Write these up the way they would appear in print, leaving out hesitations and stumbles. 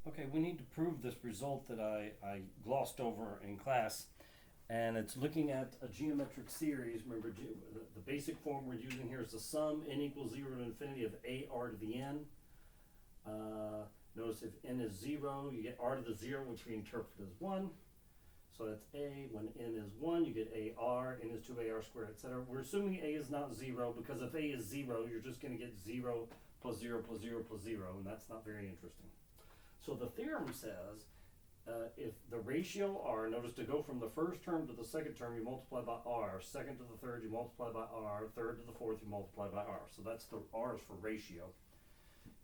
Okay, we need to prove this result that I glossed over in class, and it's looking at a geometric series. Remember, the basic form we're using here is the sum n equals 0 to infinity of ar to the n. Notice if n is 0, you get r to the 0, which we interpret as 1. So that's a. When n is 1, you get ar, n is 2ar squared, etc. We're assuming a is not 0, because if a is 0, you're just going to get 0 plus 0 plus 0 plus 0, and that's not very interesting. So the theorem says if the ratio r, notice to go from the first term to the second term, you multiply by r, second to the third, you multiply by r, third to the fourth, you multiply by r. So that's the r's for ratio.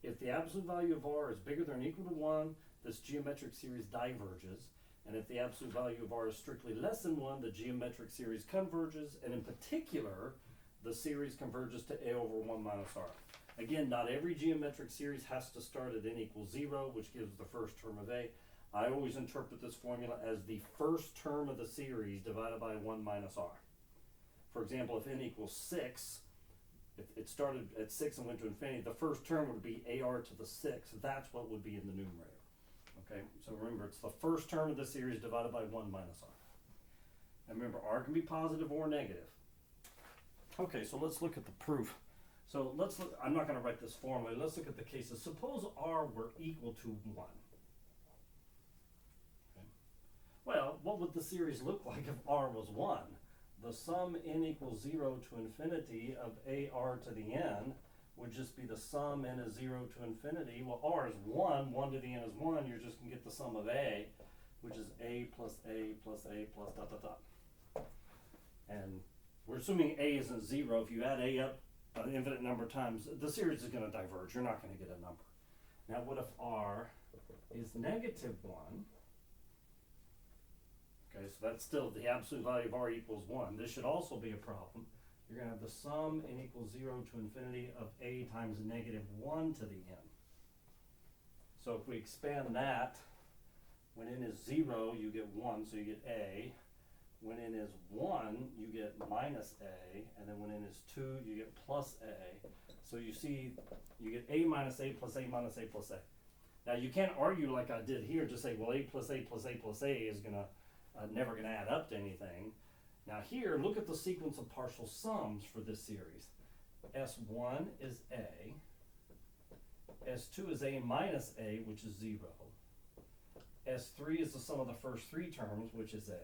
If the absolute value of r is bigger than or equal to 1, this geometric series diverges. And if the absolute value of r is strictly less than 1, the geometric series converges. And in particular, the series converges to a over 1 minus r. Again, not every geometric series has to start at n equals 0, which gives the first term of a. I always interpret this formula as the first term of the series divided by 1 minus r. For example, if n equals 6, if it started at 6 and went to infinity, the first term would be ar to the 6th. That's what would be in the numerator. Okay, so remember, it's the first term of the series divided by 1 minus r. And remember, r can be positive or negative. Okay, so let's look at the proof. So let's look, I'm not going to write this formally. Let's look at the cases. Suppose r were equal to 1. Okay. Well, what would the series look like if r was 1? The sum n equals 0 to infinity of ar to the n would just be the sum n is 0 to infinity. Well, r is 1, 1 to the n is 1. You're just going to get the sum of a, which is a plus a plus a plus dot dot dot. And we're assuming a isn't 0. If you add a up an infinite number of times, the series is going to diverge. You're not going to get a number. Now, what if r is negative 1? Okay, so that's still the absolute value of r equals 1. This should also be a problem. You're going to have the sum n equals 0 to infinity of a times negative 1 to the n. So if we expand that, when n is 0, you get 1, so you get a. When n is 1, you get minus a, and then when n is 2, you get plus a. So you see, you get a minus a plus a minus a plus a. Now you can't argue like I did here, just say, well, a plus a plus a plus a is never going to add up to anything. Now here, look at the sequence of partial sums for this series. S1 is a, S2 is a minus a, which is 0. S3 is the sum of the first 3 terms, which is a.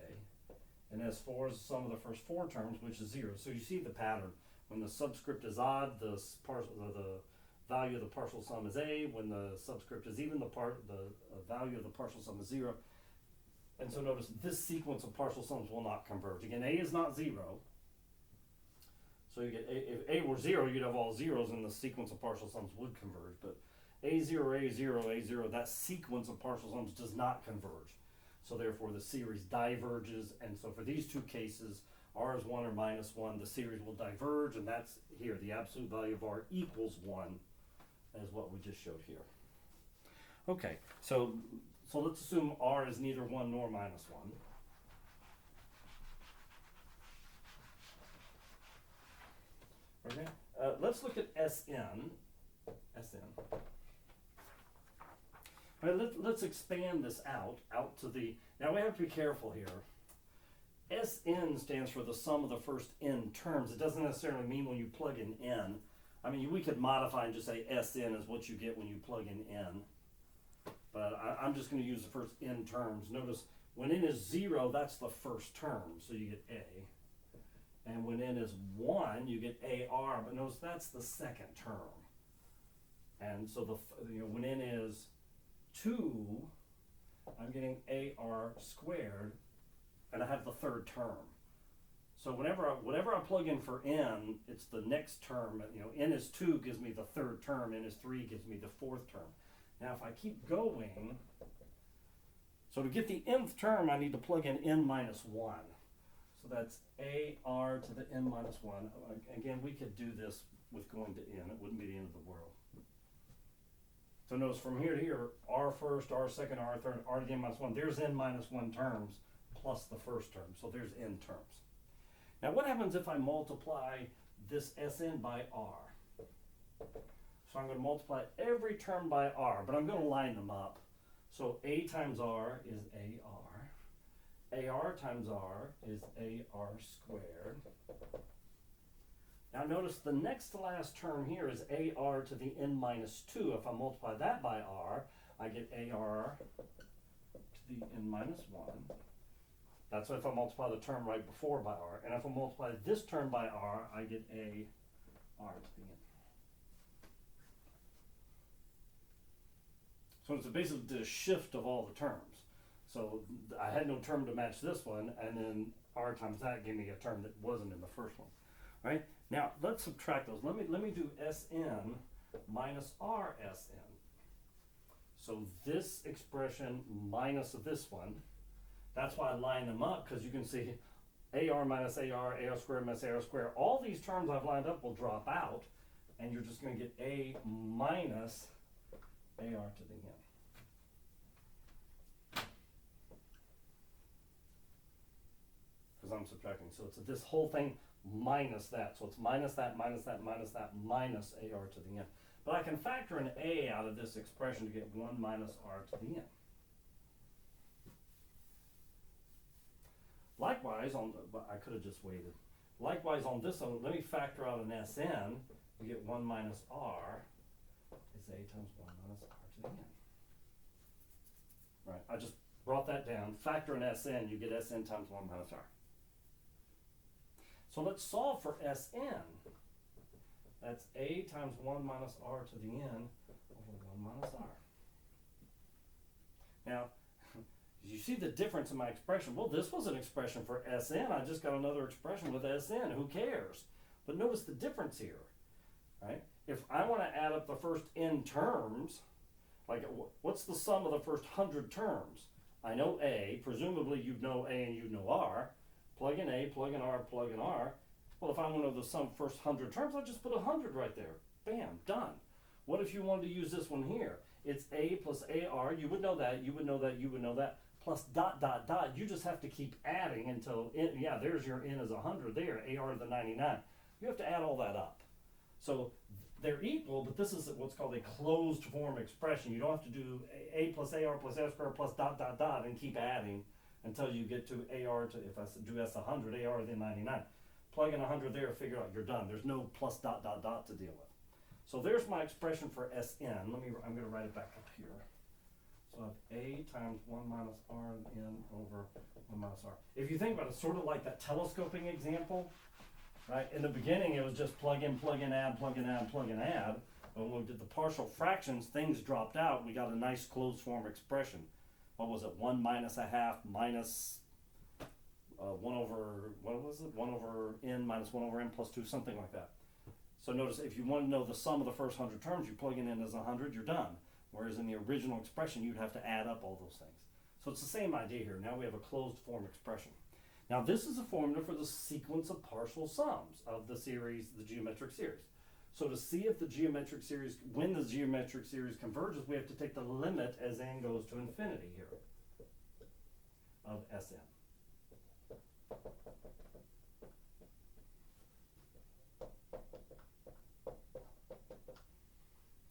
And S4 is the sum of the first 4 terms, which is 0. So you see the pattern. When the subscript is odd, the value of the partial sum is a. When the subscript is even, the value of the partial sum is 0. And so notice this sequence of partial sums will not converge. Again, a is not 0. So you get a, if a were 0, you'd have all zeros and the sequence of partial sums would converge. But a0, a0, a0, that sequence of partial sums does not converge. So therefore the series diverges. And so for these two cases, r is 1 or minus 1, the series will diverge. And that's here, the absolute value of r equals 1, as what we just showed here. Okay, so let's assume r is neither 1 nor minus 1. Okay, let's look at Sn. All right, let's expand this out to the, now we have to be careful here. Sn stands for the sum of the first n terms. It doesn't necessarily mean when you plug in n. I mean, we could modify and just say Sn is what you get when you plug in n. But I'm just going to use the first n terms. Notice when n is 0, that's the first term, so you get a. And when n is 1, you get ar, but notice that's the second term. And so when n is 2, I'm getting ar squared, and I have the third term. So whatever I plug in for n, it's the next term. N is 2 gives me the third term, n is 3 gives me the fourth term. Now if I keep going, so to get the nth term, I need to plug in n minus 1. So that's ar to the n minus 1. Again, we could do this with going to n. It wouldn't be the end of the world. So notice from here to here, r first, r second, r third, r to the n minus 1. There's n minus 1 terms plus the first term. So there's n terms. Now what happens if I multiply this Sn by r? So I'm going to multiply every term by r, but I'm going to line them up. So A times R is AR. AR times R is AR squared. Now notice the next to last term here is AR to the n minus 2. If I multiply that by R, I get AR to the n minus 1. That's if I multiply the term right before by R. And if I multiply this term by R, I get AR to the n. So it's basically the shift of all the terms. So I had no term to match this one, and then R times that gave me a term that wasn't in the first one. Right? Now let's subtract those. Let me do Sn minus RSn. So this expression minus this one, that's why I line them up, because you can see AR minus AR, AR squared minus AR squared. All these terms I've lined up will drop out, and you're just going to get A minus AR to the n. Because I'm subtracting. So it's this whole thing minus that. So it's minus that, minus that, minus that, minus AR to the n. But I can factor an A out of this expression to get 1 minus R to the n. Likewise, I could have just waited. Likewise, on this one, let me factor out an Sn. We get 1 minus R is A times 1 minus R to the n. Right, I just brought that down. Factor an Sn, you get Sn times 1 minus R. So let's solve for Sn. That's A times 1 minus R to the n over 1 minus R. Now, you see the difference in my expression. Well, this was an expression for Sn. I just got another expression with Sn. Who cares? But notice the difference here, right? If I want to add up the first n terms, like what's the sum of the first 100 terms? I know A. Presumably you'd know A and you'd know R. Plug in A, plug in R, plug in R. Well, if I want to know the sum of first 100 terms, I'll just put 100 right there. Bam, done. What if you wanted to use this one here? It's A plus AR. You would know that, you would know that, you would know that. Plus dot, dot, dot. You just have to keep adding until, yeah, there's your n is 100 there, AR to the 99. You have to add all that up. So they're equal, but this is what's called a closed form expression. You don't have to do A plus AR plus S squared plus dot, dot, dot and keep adding until you get to AR to, if I do S 100, AR to the 99. Plug in 100 there, figure out you're done. There's no plus dot, dot, dot to deal with. So there's my expression for Sn. I'm going to write it back up here. So I have A times 1 minus R n over 1 minus R. If you think about it, sort of like that telescoping example, right? In the beginning, it was just plug in, add, plug in, add, plug in, add. But when we did the partial fractions, things dropped out. We got a nice closed form expression. What was it? 1 minus a half minus 1 over, what was it? 1 over n minus 1 over n plus 2, something like that. So notice, if you want to know the sum of the first 100 terms, you plug it in as 100, you're done. Whereas in the original expression, you'd have to add up all those things. So it's the same idea here. Now we have a closed form expression. Now this is a formula for the sequence of partial sums of the series, the geometric series. So to see if the geometric series, when the geometric series converges, we have to take the limit as n goes to infinity here of Sn.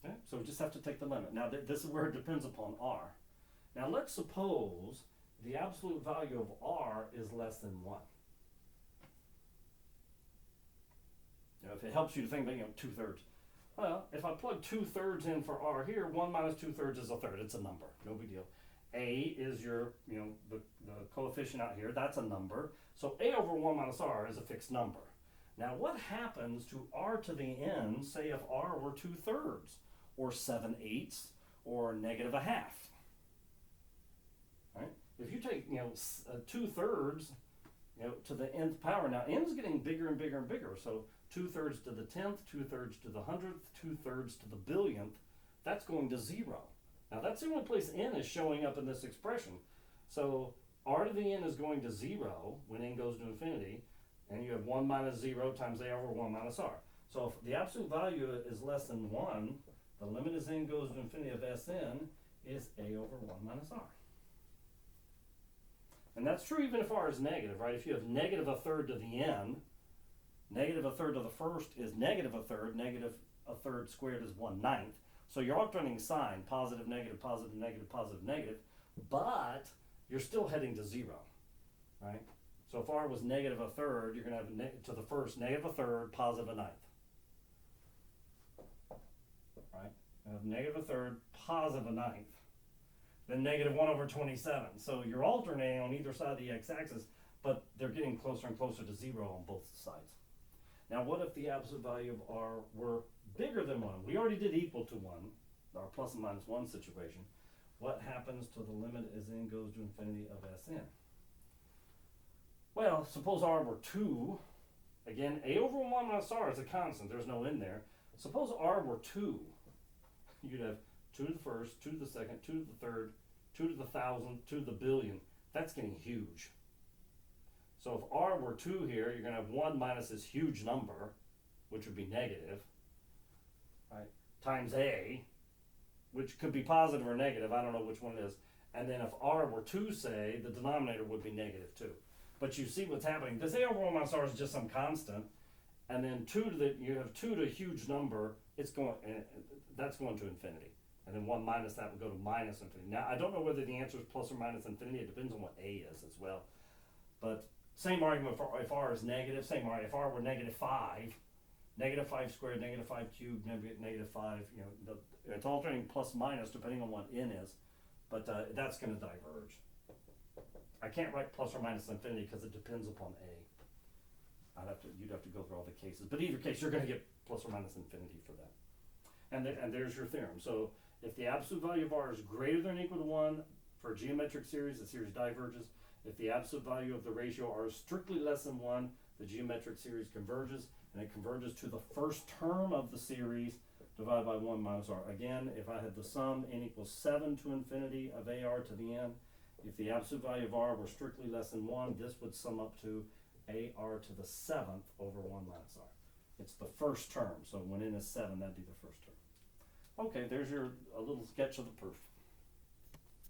Okay, so we just have to take the limit. Now this is where it depends upon R. Now let's suppose the absolute value of R is less than 1. Now if it helps you to think about, 2/3. Well, if I plug 2/3 in for R here, 1 minus 2/3 is a third. It's a number, no big deal. A is your, the coefficient out here, that's a number. So A over 1 minus R is a fixed number. Now what happens to R to the n, say if R were 2/3, or 7/8, or negative a half? Right? If you take, 2/3, to the nth power, now n's getting bigger and bigger and bigger. So 2/3 to the 10th, 2/3 to the 100th, 2/3 to the billionth, that's going to 0. Now that's the only place n is showing up in this expression. So R to the n is going to 0 when n goes to infinity, and you have 1 minus 0 times A over 1 minus R. So if the absolute value is less than 1, the limit as n goes to infinity of Sn is A over 1 minus R. And that's true even if R is negative, right? If you have negative a third to the n, negative a third to the first is negative a third, negative a third squared is 1/9. So you're alternating sign, positive, negative, positive, negative, positive, negative, but you're still heading to zero, right? So if r was negative a third, you're going to have to the first negative a third, positive a ninth, right? You have negative a third, positive a ninth, then negative 1 over 27. So you're alternating on either side of the x-axis, but they're getting closer and closer to zero on both sides. Now what if the absolute value of r were bigger than 1? We already did equal to 1, our plus and minus 1 situation. What happens to the limit as n goes to infinity of Sn? Well, suppose r were 2. Again, a over 1 minus r is a constant. There's no n there. Suppose r were 2. You'd have 2 to the first, 2 to the second, 2 to the third, 2 to the thousand, 2 to the billion. That's getting huge. So if r were 2 here, you're going to have 1 minus this huge number, which would be negative, right, times a, which could be positive or negative. I don't know which one it is. And then if r were 2, say, the denominator would be negative 2. But you see what's happening. This a over 1 minus r is just some constant. And then 2 to the, you have 2 to a huge number, it's going, that's going to infinity. And then 1 minus that would go to minus infinity. Now, I don't know whether the answer is plus or minus infinity. It depends on what a is as well. But same argument for if r is negative, same argument. If r were negative 5, negative 5 squared, negative 5 cubed, negative 5, you know, it's alternating plus minus depending on what n is. But that's going to diverge. I can't write plus or minus infinity because it depends upon a. You'd have to go through all the cases. But either case, you're going to get plus or minus infinity for that. And there's your theorem. So if the absolute value of r is greater than or equal to 1 for a geometric series, the series diverges. If the absolute value of the ratio r is strictly less than 1, the geometric series converges, and it converges to the first term of the series divided by 1 minus r. Again, if I had the sum n equals 7 to infinity of ar to the n, if the absolute value of r were strictly less than 1, this would sum up to ar to the 7th over 1 minus r. It's the first term, so when n is 7, that'd be the first term. Okay, there's a little sketch of the proof.